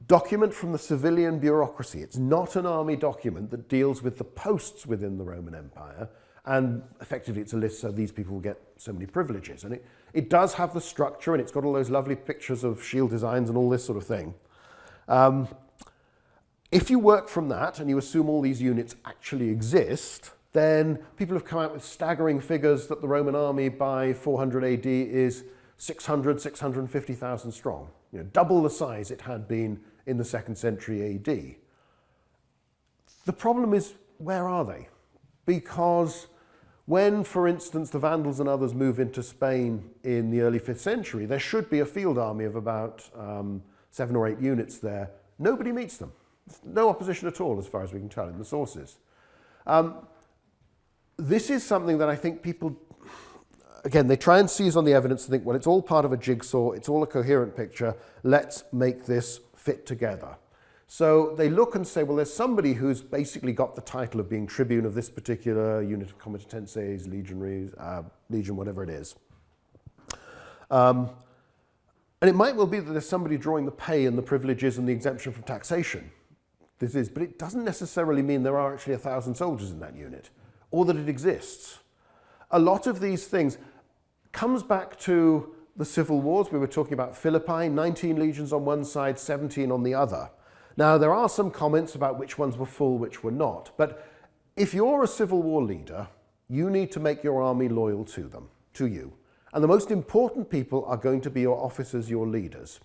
document from the civilian bureaucracy. It's not an army document that deals with the posts within the Roman Empire, and effectively it's a list so these people will get so many privileges. And it does have the structure, and it's got all those lovely pictures of shield designs and all this sort of thing. If you work from that and you assume all these units actually exist, then people have come out with staggering figures that the Roman army by 400 AD is 600, 650,000 strong. You know, double the size it had been in the 2nd century AD. The problem is, where are they? Because when, for instance, the Vandals and others move into Spain in the early 5th century, there should be a field army of about 7 or 8 units there. Nobody meets them. No opposition at all, as far as we can tell in the sources. This is something that I think people, again, they try and seize on the evidence and think, well, it's all part of a jigsaw, it's all a coherent picture, let's make this fit together. So they look and say, well, there's somebody who's basically got the title of being tribune of this particular unit of comitatenses, legionaries, legion, whatever it is. And it might well be that there's somebody drawing the pay and the privileges and the exemption from taxation. This is, but it doesn't necessarily mean there are actually 1,000 soldiers in that unit, or that it exists. A lot of these things comes back to the civil wars. We were talking about Philippi, 19 legions on one side, 17 on the other. Now, there are some comments about which ones were full, which were not. But if you're a civil war leader, you need to make your army loyal to them, to you. And the most important people are going to be your officers, your leaders.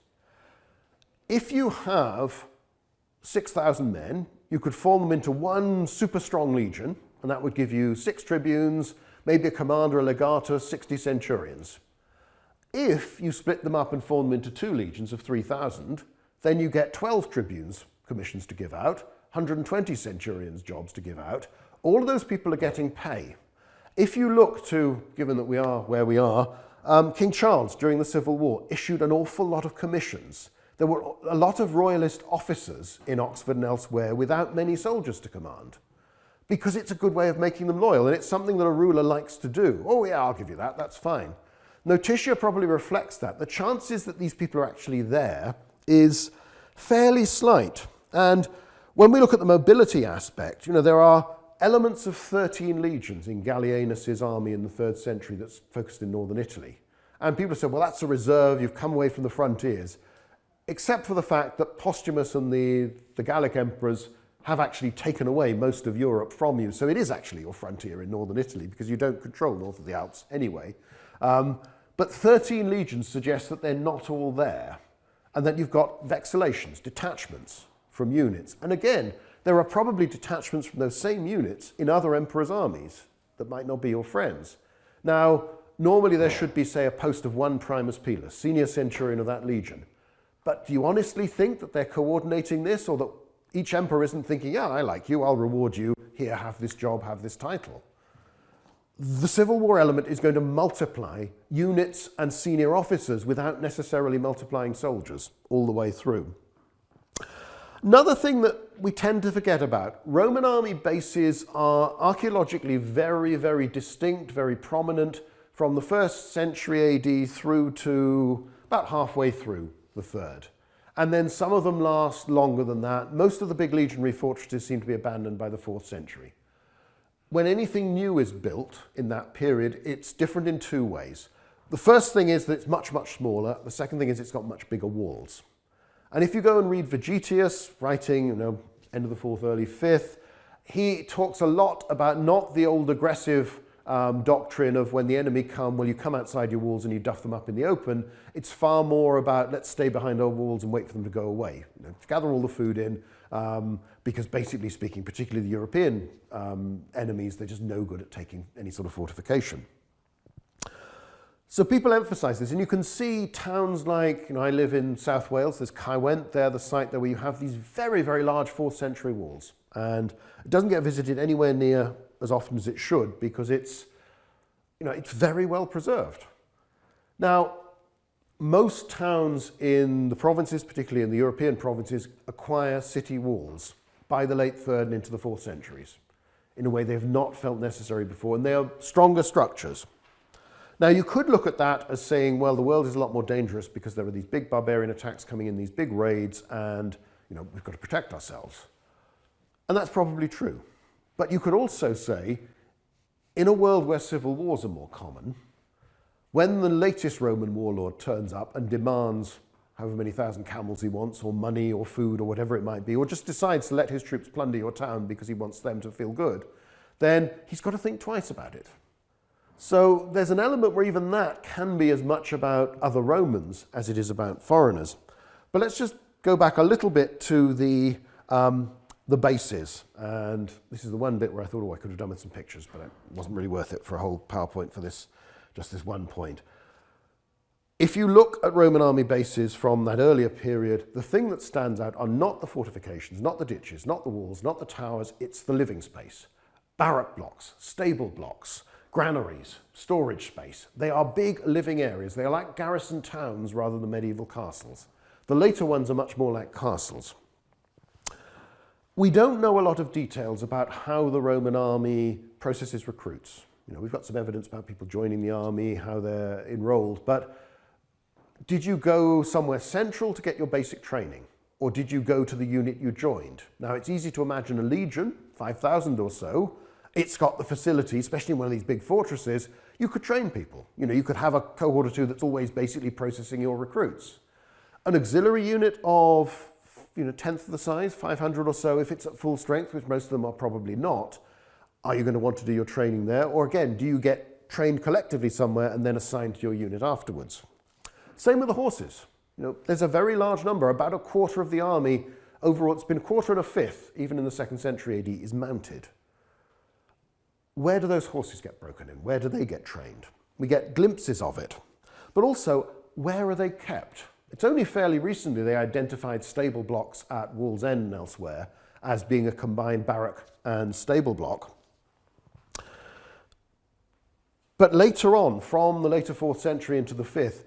If you have 6,000 men, you could form them into one super strong legion, and that would give you 6 tribunes, maybe a commander, a legatus, 60 centurions. If you split them up and form them into 2 legions of 3,000, then you get 12 tribunes commissions to give out, 120 centurions jobs to give out. All of those people are getting pay. If you look to, given that we are where we are, King Charles during the Civil War issued an awful lot of commissions. There were a lot of royalist officers in Oxford and elsewhere without many soldiers to command, because it's a good way of making them loyal, and it's something that a ruler likes to do. Oh yeah, I'll give you that, that's fine. Notitia probably reflects that. The chances that these people are actually there is fairly slight. And when we look at the mobility aspect, you know, there are elements of 13 legions in Gallienus's army in the 3rd century that's focused in northern Italy. And people say, well, that's a reserve, you've come away from the frontiers. Except for the fact that Postumus and the Gallic emperors have actually taken away most of Europe from you. So it is actually your frontier in northern Italy, because you don't control north of the Alps anyway. But 13 legions suggests that they're not all there, and that you've got vexellations, detachments from units. And again, there are probably detachments from those same units in other emperors' armies that might not be your friends. Now, normally there should be, say, a post of 1 primus pilus, senior centurion of that legion. But do you honestly think that they're coordinating this, or that each emperor isn't thinking, yeah, I like you, I'll reward you, here, have this job, have this title? The Civil War element is going to multiply units and senior officers without necessarily multiplying soldiers all the way through. Another thing that we tend to forget about, Roman army bases are archaeologically very, very distinct, very prominent from the 1st century AD through to about halfway through the 3rd. And then some of them last longer than that. Most of the big legionary fortresses seem to be abandoned by the 4th century. When anything new is built in that period, it's different in 2 ways. The first thing is that it's much, much smaller. The second thing is it's got much bigger walls. And if you go and read Vegetius, writing, end of the 4th, early 5th, he talks a lot about not the old aggressive doctrine of when the enemy come, well, you come outside your walls and you duff them up in the open. It's far more about let's stay behind our walls and wait for them to go away. You know, gather all the food in, because basically speaking, particularly the European enemies, they're just no good at taking any sort of fortification. So people emphasize this, and you can see towns like, you know, I live in South Wales, there's Caerwent there, the site there where you have these very, very large 4th century walls. And it doesn't get visited anywhere near as often as it should because it's, you know, it's very well preserved. Now, most towns in the provinces, particularly in the European provinces, acquire city walls by the late 3rd and into the 4th centuries in a way they have not felt necessary before, and they are stronger structures. Now, you could look at that as saying, well, the world is a lot more dangerous because there are these big barbarian attacks coming in, these big raids, and, you know, we've got to protect ourselves. And that's probably true. But you could also say, in a world where civil wars are more common, when the latest Roman warlord turns up and demands however many thousand camels he wants, or money, or food, or whatever it might be, or just decides to let his troops plunder your town because he wants them to feel good, then he's got to think twice about it. So there's an element where even that can be as much about other Romans as it is about foreigners. But let's just go back a little bit to the bases. And this is the one bit where I thought, oh, I could have done with some pictures, but it wasn't really worth it for a whole PowerPoint for this, just this one point. If you look at Roman army bases from that earlier period, the thing that stands out are not the fortifications, not the ditches, not the walls, not the towers, it's the living space. Barrack blocks, stable blocks, granaries, storage space. They are big living areas. They are like garrison towns rather than medieval castles. The later ones are much more like castles. We don't know a lot of details about how the Roman army processes recruits. You know, we've got some evidence about people joining the army, how they're enrolled, but did you go somewhere central to get your basic training? Or did you go to the unit you joined? Now, it's easy to imagine a legion, 5,000 or so. It's got the facility, especially in one of these big fortresses, you could train people. You know, you could have a cohort or two that's always basically processing your recruits. An auxiliary unit of, you know, 1/10 of the size, 500 or so, if it's at full strength, which most of them are probably not, are you going to want to do your training there? Or again, do you get trained collectively somewhere and then assigned to your unit afterwards? Same with the horses. You know, there's a very large number, about 1/4 of the army overall, it's been 1/4 and 1/5, even in the 2nd century AD, is mounted. Where do those horses get broken in? Where do they get trained? We get glimpses of it. But also, where are they kept? It's only fairly recently they identified stable blocks at Wall's End and elsewhere as being a combined barrack and stable block. But later on, from the later 4th century into the 5th,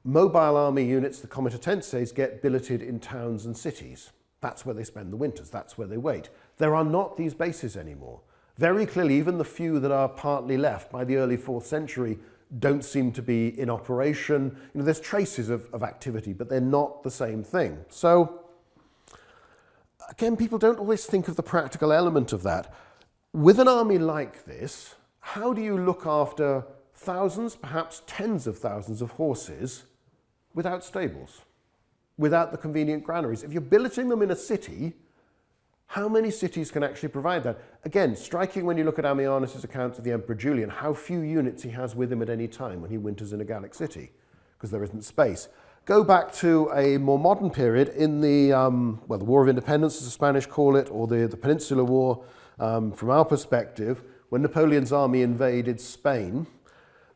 mobile army units, the comitatenses, get billeted in towns and cities. That's where they spend the winters, that's where they wait. There are not these bases anymore. Very clearly, even the few that are partly left by the early 4th century don't seem to be in operation. You know, there's traces of activity, but they're not the same thing. So, again, people don't always think of the practical element of that. With an army like this, how do you look after thousands, perhaps tens of thousands of horses without stables, without the convenient granaries? If you're billeting them in a city, how many cities can actually provide that? Again, striking when you look at Ammianus' account of the Emperor Julian, how few units he has with him at any time when he winters in a Gallic city, because there isn't space. Go back to a more modern period in the, well, the War of Independence, as the Spanish call it, or the Peninsular War, from our perspective, when Napoleon's army invaded Spain.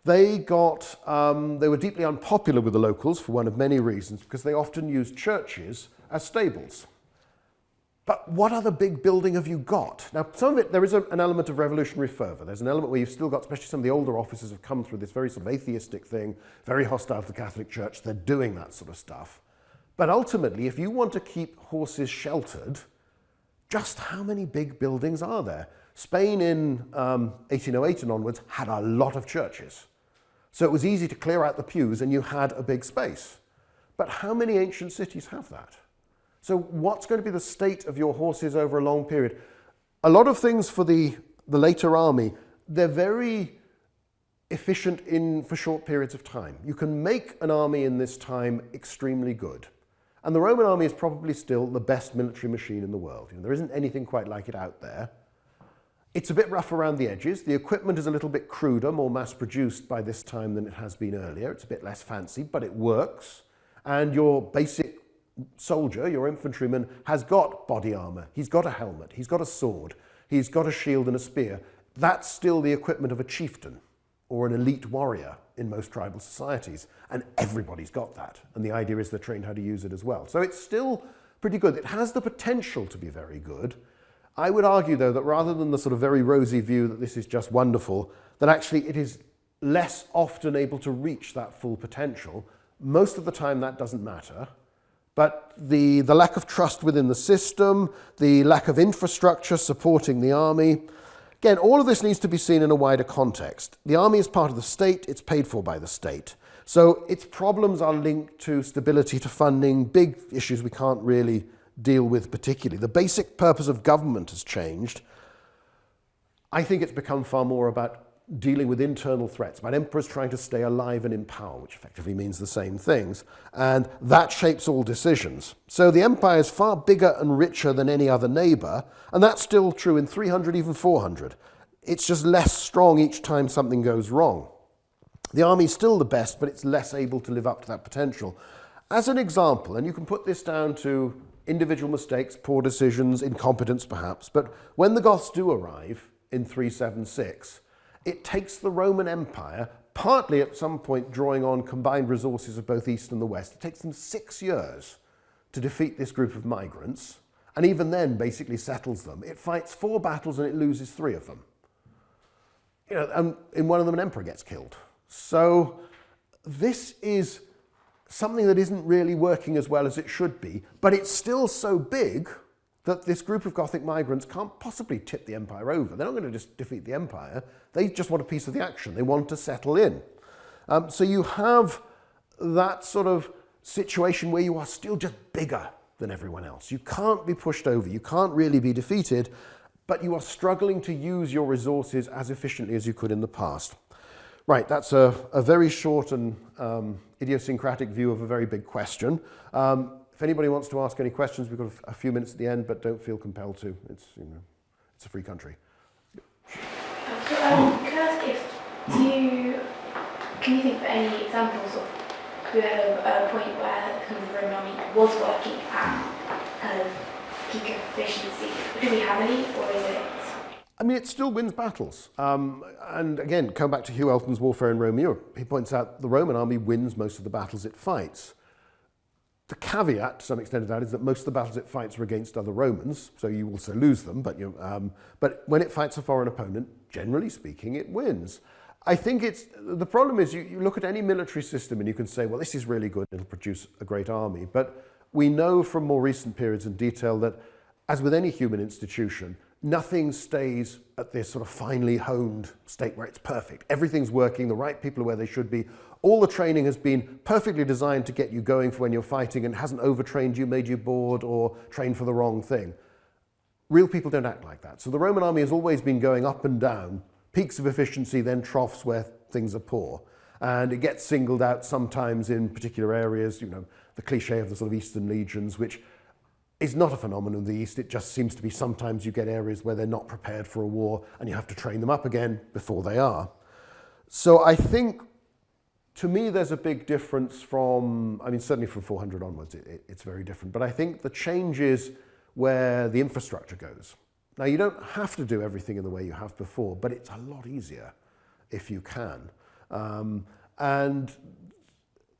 They were deeply unpopular with the locals for one of many reasons, because they often used churches as stables. But what other big building have you got? Now, some of it, there is an element of revolutionary fervour. There's an element where you've still got, especially some of the older officers have come through this very sort of atheistic thing, very hostile to the Catholic Church. They're doing that sort of stuff. But ultimately, if you want to keep horses sheltered, just how many big buildings are there? Spain in 1808 and onwards had a lot of churches. So it was easy to clear out the pews and you had a big space. But how many ancient cities have that? So what's going to be the state of your horses over a long period? A lot of things for the later army, they're very efficient for short periods of time. You can make an army in this time extremely good. And the Roman army is probably still the best military machine in the world. You know, there isn't anything quite like it out there. It's a bit rough around the edges. The equipment is a little bit cruder, more mass-produced by this time than it has been earlier. It's a bit less fancy, but it works. And your basic soldier, your infantryman, has got body armor. He's got a helmet. He's got a sword. He's got a shield and a spear. That's still the equipment of a chieftain or an elite warrior in most tribal societies. And everybody's got that. And the idea is they're trained how to use it as well. So it's still pretty good. It has the potential to be very good. I would argue, though, that rather than the sort of very rosy view that this is just wonderful, that actually it is less often able to reach that full potential. Most of the time that doesn't matter. But the lack of trust within the system, the lack of infrastructure supporting the army, again, all of this needs to be seen in a wider context. The army is part of the state, it's paid for by the state. So its problems are linked to stability, to funding, big issues we can't really deal with particularly. The basic purpose of government has changed. I think it's become far more about dealing with internal threats, about emperors trying to stay alive and in power, which effectively means the same things. And that shapes all decisions. So the empire is far bigger and richer than any other neighbor, and that's still true in 300, even 400. It's just less strong each time something goes wrong. The army is still the best, but it's less able to live up to that potential. As an example, and you can put this down to individual mistakes, poor decisions, incompetence perhaps, but when the Goths do arrive in 376, it takes the Roman Empire, partly at some point drawing on combined resources of both East and the West, it takes them 6 years to defeat this group of migrants, and even then basically settles them. It fights 4 battles and it loses 3 of them. You know, and in one of them an emperor gets killed. So this is something that isn't really working as well as it should be, but it's still so big that this group of Gothic migrants can't possibly tip the empire over. They're not going to just defeat the empire. They just want a piece of the action. They want to settle in. So you have that sort of situation where you are still just bigger than everyone else. You can't be pushed over. You can't really be defeated, but you are struggling to use your resources as efficiently as you could in the past. Right, that's a very short and idiosyncratic view of a very big question. If anybody wants to ask any questions, we've got a few minutes at the end, but don't feel compelled to. It's, you know, it's a free country. Can I ask can you think of any examples of a point where the Roman army was working at kind of peak efficiency? Do we have any, or is it? I mean, it still wins battles. And again, come back to Hugh Elton's Warfare in Rome Europe. He points out the Roman army wins most of the battles it fights. The caveat, to some extent, of that is that most of the battles it fights are against other Romans, so you also lose them. But when it fights a foreign opponent, generally speaking, it wins. I think the problem is you look at any military system and you can say, well, this is really good, it'll produce a great army. But we know from more recent periods and detail that, as with any human institution, nothing stays at this sort of finely honed state where it's perfect. Everything's working, the right people are where they should be. All the training has been perfectly designed to get you going for when you're fighting and hasn't overtrained you, made you bored, or trained for the wrong thing. Real people don't act like that. So the Roman army has always been going up and down, peaks of efficiency, then troughs where things are poor. And it gets singled out sometimes in particular areas, you know, the cliche of the sort of Eastern legions, which is not a phenomenon of the East. It just seems to be sometimes you get areas where they're not prepared for a war and you have to train them up again before they are. So I think, to me, there's a big difference from, I mean, certainly from 400 onwards, it's very different. But I think the change is where the infrastructure goes. Now, you don't have to do everything in the way you have before, but it's a lot easier if you can. And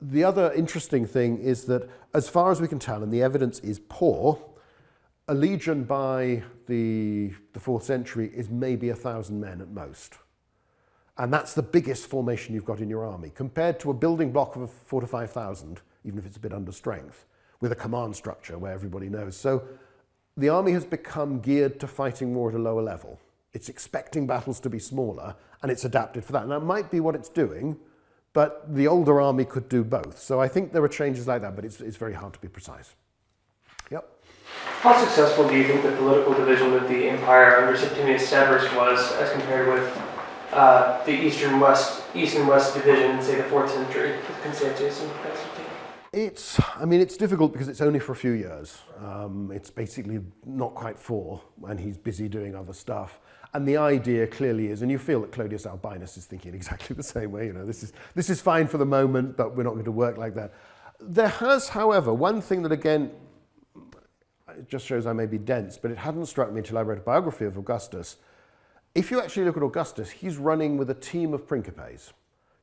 the other interesting thing is that, as far as we can tell, and the evidence is poor, a legion by the 4th century is maybe 1,000 men at most. And that's the biggest formation you've got in your army, compared to a building block of 4,000 to 5,000, even if it's a bit under strength, with a command structure where everybody knows. So the army has become geared to fighting more at a lower level. It's expecting battles to be smaller, and it's adapted for that. And that might be what it's doing, but the older army could do both. So I think there are changes like that, but it's very hard to be precise. Yep. How successful do you think the political division of the empire under Septimius Severus was as compared with the East and West division, say the 4th century, with Constantius and Constantine? It's difficult because it's only for a few years. It's basically not quite 4, and he's busy doing other stuff. And the idea clearly is, and you feel that Clodius Albinus is thinking exactly the same way, this is fine for the moment, but we're not going to work like that. There has, however, one thing that again, it just shows I may be dense, but it hadn't struck me until I wrote a biography of Augustus. If you actually look at Augustus, he's running with a team of principes.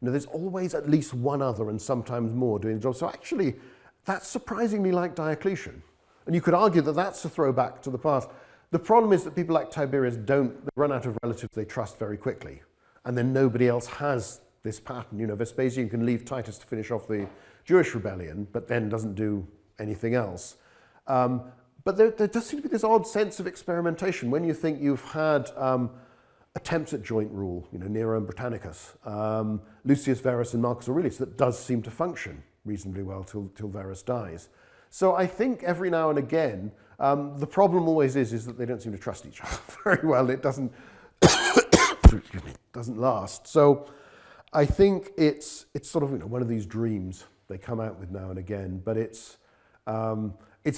There's always at least one other and sometimes more doing the job. So actually, that's surprisingly like Diocletian. And you could argue that that's a throwback to the past. The problem is that people like Tiberius they run out of relatives they trust very quickly. And then nobody else has this pattern. Vespasian can leave Titus to finish off the Jewish rebellion, but then doesn't do anything else. But there does seem to be this odd sense of experimentation when you think you've had attempts at joint rule, Nero and Britannicus, Lucius Verus and Marcus Aurelius, that does seem to function reasonably well till Verus dies. So I think every now and again, the problem always is that they don't seem to trust each other very well. It doesn't, excuse me, doesn't last. So I think it's sort of one of these dreams they come out with now and again, but it's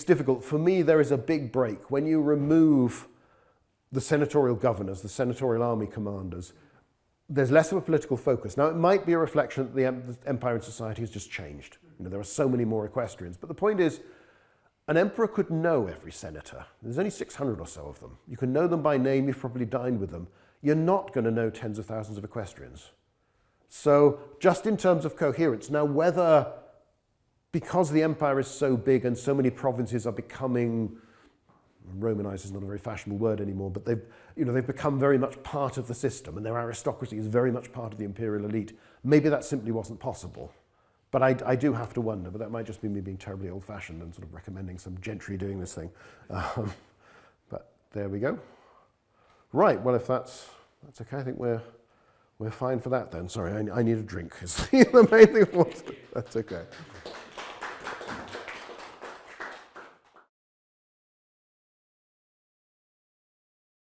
difficult. For me, there is a big break. When you remove the senatorial governors, the senatorial army commanders, there's less of a political focus. Now, it might be a reflection that the empire and society has just changed. There are so many more equestrians. But the point is, an emperor could know every senator. There's only 600 or so of them. You can know them by name. You've probably dined with them. You're not going to know tens of thousands of equestrians. So just in terms of coherence, now whether, because the empire is so big and so many provinces are becoming, Romanized is not a very fashionable word anymore, but they've become very much part of the system, and their aristocracy is very much part of the imperial elite. Maybe that simply wasn't possible. But I do have to wonder, but that might just be me being terribly old-fashioned and sort of recommending some gentry doing this thing. But there we go. Right, well, if that's okay, I think we're fine for that then. Sorry, I need a drink. Is the main thing I want to do. That's okay.